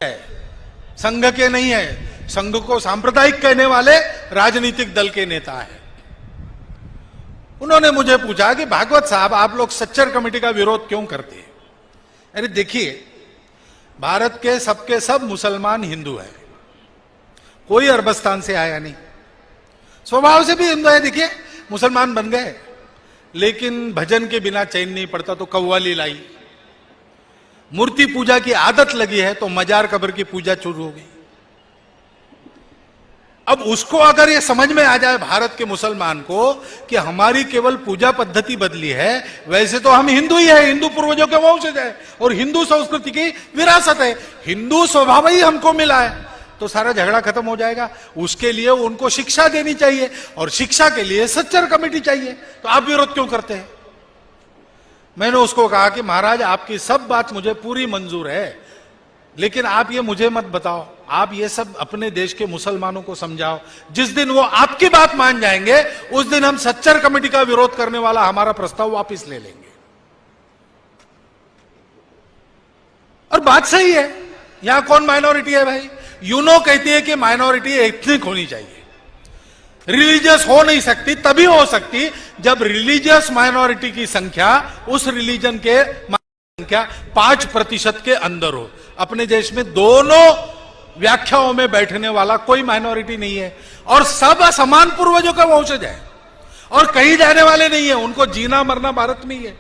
है, संघ के नहीं है। संघ को सांप्रदायिक कहने वाले राजनीतिक दल के नेता है। उन्होंने मुझे पूछा कि भागवत साहब, आप लोग सच्चर कमेटी का विरोध क्यों करते हैं? अरे देखिए, भारत के सबके सब मुसलमान हिंदू है, कोई अरबस्तान से आया नहीं, स्वभाव से भी हिंदू है। देखिए, मुसलमान बन गए, लेकिन भजन के बिना चैन नहीं पड़ता तो कव्वाली लाई। मूर्ति पूजा की आदत लगी है तो मजार कब्र की पूजा शुरू हो गई। अब उसको अगर ये समझ में आ जाए भारत के मुसलमान को कि हमारी केवल पूजा पद्धति बदली है, वैसे तो हम हिंदू ही है, हिंदू पूर्वजों के वंशज है और हिंदू संस्कृति की विरासत है, हिंदू स्वभाव ही हमको मिला है, तो सारा झगड़ा खत्म हो जाएगा। उसके लिए उनको शिक्षा देनी चाहिए और शिक्षा के लिए सच्चर कमेटी चाहिए। तो आप विरोध क्यों करते हैं? मैंने उसको कहा कि महाराज, आपकी सब बात मुझे पूरी मंजूर है, लेकिन आप ये मुझे मत बताओ, आप ये सब अपने देश के मुसलमानों को समझाओ। जिस दिन वो आपकी बात मान जाएंगे, उस दिन हम सच्चर कमेटी का विरोध करने वाला हमारा प्रस्ताव वापस ले लेंगे। और बात सही है। यहां कौन माइनॉरिटी है भाई? यूनो कहती है कि माइनॉरिटी एथनिक होनी चाहिए, रिलीजियस हो नहीं सकती। तभी हो सकती जब रिलीजियस माइनॉरिटी की संख्या उस रिलीजन के संख्या 5% के अंदर हो। अपने देश में दोनों व्याख्याओं में बैठने वाला कोई माइनॉरिटी नहीं है और सब समान पूर्वजों का वंशज है और कहीं जाने वाले नहीं है, उनको जीना मरना भारत में ही है।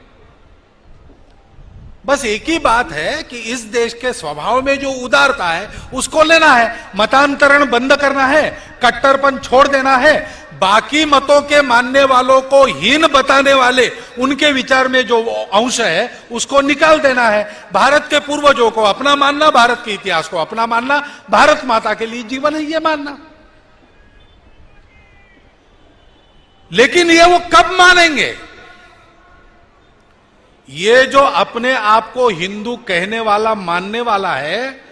बस एक ही बात है कि इस देश के स्वभाव में जो उदारता है उसको लेना है, मतांतरण बंद करना है, कट्टरपन छोड़ देना है, बाकी मतों के मानने वालों को हीन बताने वाले उनके विचार में जो अंश है उसको निकाल देना है। भारत के पूर्वजों को अपना मानना, भारत के इतिहास को अपना मानना, भारत माता के लिए जीवन है ये मानना। लेकिन ये वो कब मानेंगे? ये जो अपने आप को हिंदू कहने वाला मानने वाला है,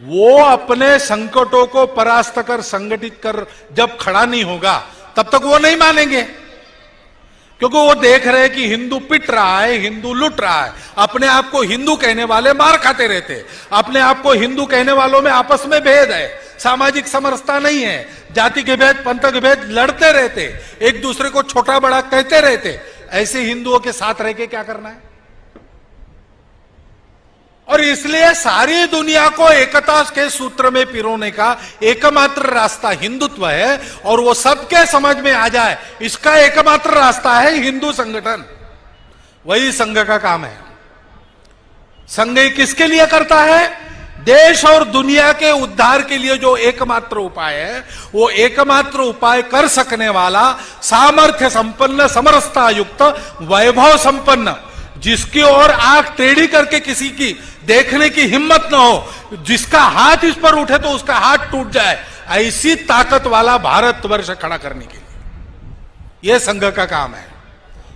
वो अपने संकटों को परास्त कर संगठित कर जब खड़ा नहीं होगा तब तक वो नहीं मानेंगे, क्योंकि वो देख रहे हैं कि हिंदू पिट रहा है, हिंदू लुट रहा है। अपने आप को हिंदू कहने वाले मार खाते रहते, अपने आप को हिंदू कहने वालों में आपस में भेद है, सामाजिक समरसता नहीं है, जाति के भेद पंथ के भेद लड़ते रहते, एक दूसरे को छोटा बड़ा कहते रहते। ऐसे हिंदुओं के साथ रह के क्या करना है? और इसलिए सारी दुनिया को एकता के सूत्र में पिरोने का एकमात्र रास्ता हिंदुत्व है और वो सबके समझ में आ जाए, इसका एकमात्र रास्ता है हिंदू संगठन। वही संघ का काम है। संघ किसके लिए करता है? देश और दुनिया के उद्धार के लिए जो एकमात्र उपाय है, वो एकमात्र उपाय कर सकने वाला सामर्थ्य संपन्न, समरसता युक्त, वैभव संपन्न, जिसकी ओर आंख टेढ़ी करके किसी की देखने की हिम्मत न हो, जिसका हाथ इस पर उठे तो उसका हाथ टूट जाए, ऐसी ताकत वाला भारतवर्ष खड़ा करने के लिए यह संघ का काम है।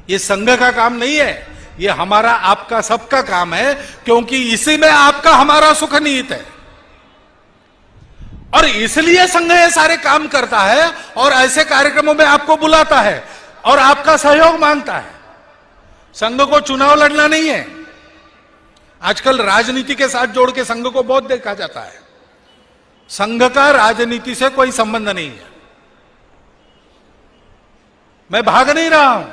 यह संघ का काम नहीं है, यह हमारा आपका सबका काम है, क्योंकि इसी में आपका हमारा सुख निहित है। और इसलिए संघ ये सारे काम करता है और ऐसे कार्यक्रमों में आपको बुलाता है और आपका सहयोग मांगता है। संघ को चुनाव लड़ना नहीं है। आजकल राजनीति के साथ जोड़ के संघ को बहुत देखा जाता है। संघ का राजनीति से कोई संबंध नहीं है। मैं भाग नहीं रहा हूं।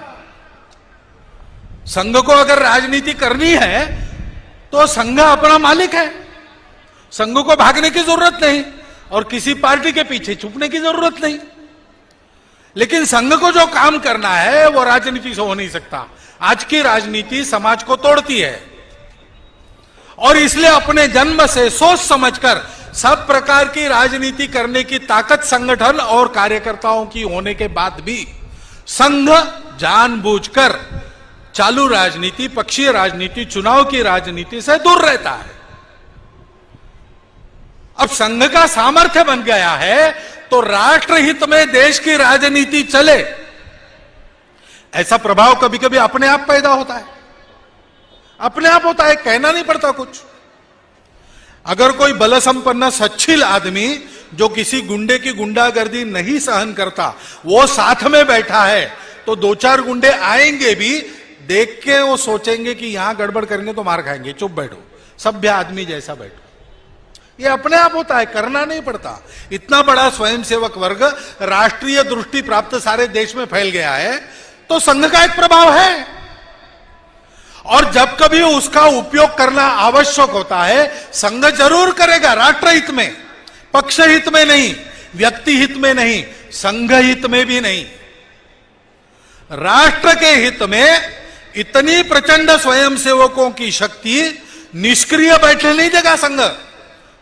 संघ को अगर राजनीति करनी है तो संघ अपना मालिक है, संघ को भागने की जरूरत नहीं और किसी पार्टी के पीछे छुपने की जरूरत नहीं। लेकिन संघ को जो काम करना है वो राजनीति से हो नहीं सकता। आज की राजनीति समाज को तोड़ती है और इसलिए अपने जन्म से सोच समझकर सब प्रकार की राजनीति करने की ताकत संगठन और कार्यकर्ताओं की होने के बाद भी संघ जानबूझकर चालू राजनीति, पक्षीय राजनीति, चुनाव की राजनीति से दूर रहता है। अब संघ का सामर्थ्य बन गया है तो राष्ट्रहित में देश की राजनीति चले, ऐसा प्रभाव कभी कभी अपने आप पैदा होता है। अपने आप होता है, कहना नहीं पड़ता कुछ। अगर कोई बल संपन्न सच्छील आदमी जो किसी गुंडे की गुंडागर्दी नहीं सहन करता वो साथ में बैठा है तो दो चार गुंडे आएंगे भी, देख के वो सोचेंगे कि यहां गड़बड़ करेंगे तो मार खाएंगे, चुप बैठो, सभ्य आदमी जैसा बैठो। ये अपने आप होता है, करना नहीं पड़ता। इतना बड़ा स्वयंसेवक वर्ग राष्ट्रीय दृष्टि प्राप्त सारे देश में फैल गया है, तो संघ का एक प्रभाव है। और जब कभी उसका उपयोग करना आवश्यक होता है, संघ जरूर करेगा, राष्ट्र हित में, पक्ष हित में नहीं, व्यक्ति हित में नहीं, संघ हित में भी नहीं, राष्ट्र के हित में इतनी प्रचंड स्वयंसेवकों की शक्ति निष्क्रिय बैठने नहीं देगा संघ,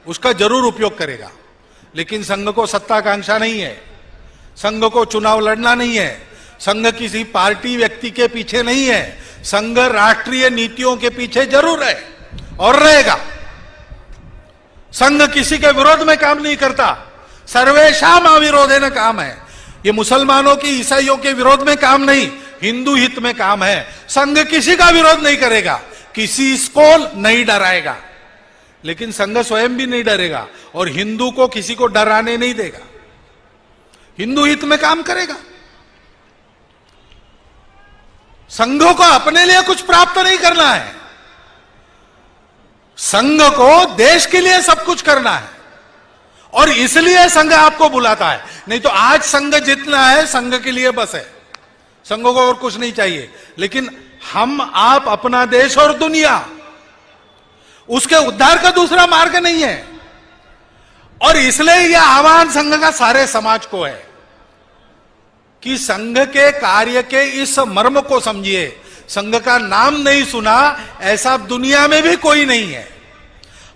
उसका जरूर उपयोग करेगा। लेकिन संघ को सत्ताकांक्षा नहीं है, संघ को चुनाव लड़ना नहीं है, संघ किसी पार्टी व्यक्ति के पीछे नहीं है, संघ राष्ट्रीय नीतियों के पीछे जरूर है और रहेगा। संघ किसी के विरोध में काम नहीं करता, सर्वेशाम अविरोधेन काम है। ये मुसलमानों की, ईसाइयों के विरोध में काम नहीं, हिंदू हित में काम है। संघ किसी का विरोध नहीं करेगा, किसी को नहीं डराएगा, लेकिन संघ स्वयं भी नहीं डरेगा और हिंदू को किसी को डराने नहीं देगा, हिंदू हित में काम करेगा। संघों को अपने लिए कुछ प्राप्त नहीं करना है, संघ को देश के लिए सब कुछ करना है, और इसलिए संघ आपको बुलाता है। नहीं तो आज संघ जितना है संघ के लिए बस है, संघों को और कुछ नहीं चाहिए। लेकिन हम आप अपना देश और दुनिया, उसके उद्धार का दूसरा मार्ग नहीं है। और इसलिए यह आह्वान संघ का सारे समाज को है कि संघ के कार्य के इस मर्म को समझिए। संघ का नाम नहीं सुना ऐसा दुनिया में भी कोई नहीं है।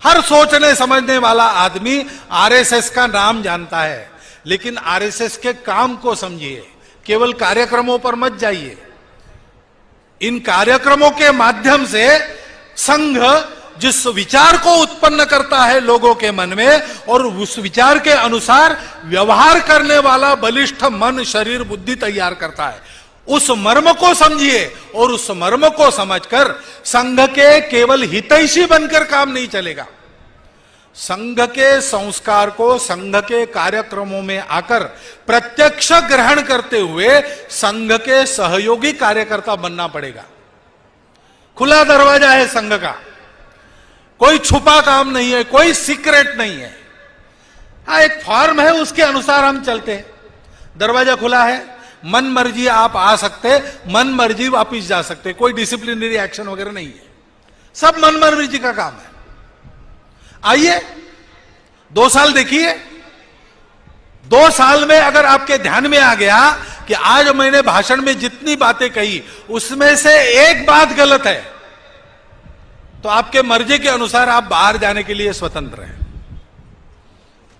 हर सोचने समझने वाला आदमी आरएसएस का नाम जानता है, लेकिन आरएसएस के काम को समझिए, केवल कार्यक्रमों पर मत जाइए। इन कार्यक्रमों के माध्यम से संघ जिस विचार को उत्पन्न करता है लोगों के मन में, और उस विचार के अनुसार व्यवहार करने वाला बलिष्ठ मन, शरीर, बुद्धि तैयार करता है। उस मर्म को समझिए और उस मर्म को समझकर संघ के केवल हितैषी बनकर काम नहीं चलेगा। संघ के संस्कार को संघ के कार्यक्रमों में आकर प्रत्यक्ष ग्रहण करते हुए संघ के सहयोगी कार्यकर्ता बनना पड़ेगा। खुला दरवाजा है संघ का, कोई छुपा काम नहीं है, कोई सीक्रेट नहीं है। हाँ, एक फॉर्म है, उसके अनुसार हम चलते हैं। दरवाजा खुला है, मन मर्जी आप आ सकते, मन मर्जी वापिस जा सकते, कोई डिसिप्लिनरी एक्शन वगैरह नहीं है, सब मन मर्जी का काम है। आइए 2 साल देखिए, 2 साल में अगर आपके ध्यान में आ गया कि आज मैंने भाषण में जितनी बातें कही उसमें से एक बात गलत है, तो आपके मर्जी के अनुसार आप बाहर जाने के लिए स्वतंत्र हैं।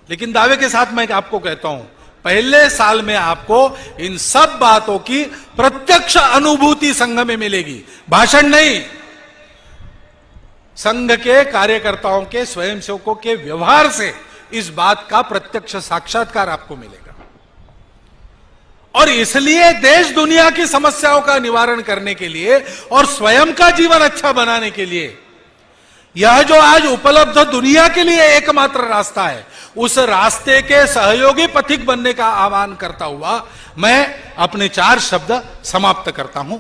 लेकिन दावे के साथ मैं आपको कहता हूं, पहले साल में आपको इन सब बातों की प्रत्यक्ष अनुभूति संघ में मिलेगी, भाषण नहीं। संघ के कार्यकर्ताओं के, स्वयंसेवकों के व्यवहार से इस बात का प्रत्यक्ष साक्षात्कार आपको मिलेगा। और इसलिए देश दुनिया की समस्याओं का निवारण करने के लिए और स्वयं का जीवन अच्छा बनाने के लिए यह जो आज उपलब्ध दुनिया के लिए एकमात्र रास्ता है, उस रास्ते के सहयोगी पथिक बनने का आह्वान करता हुआ मैं अपने 4 शब्द समाप्त करता हूं।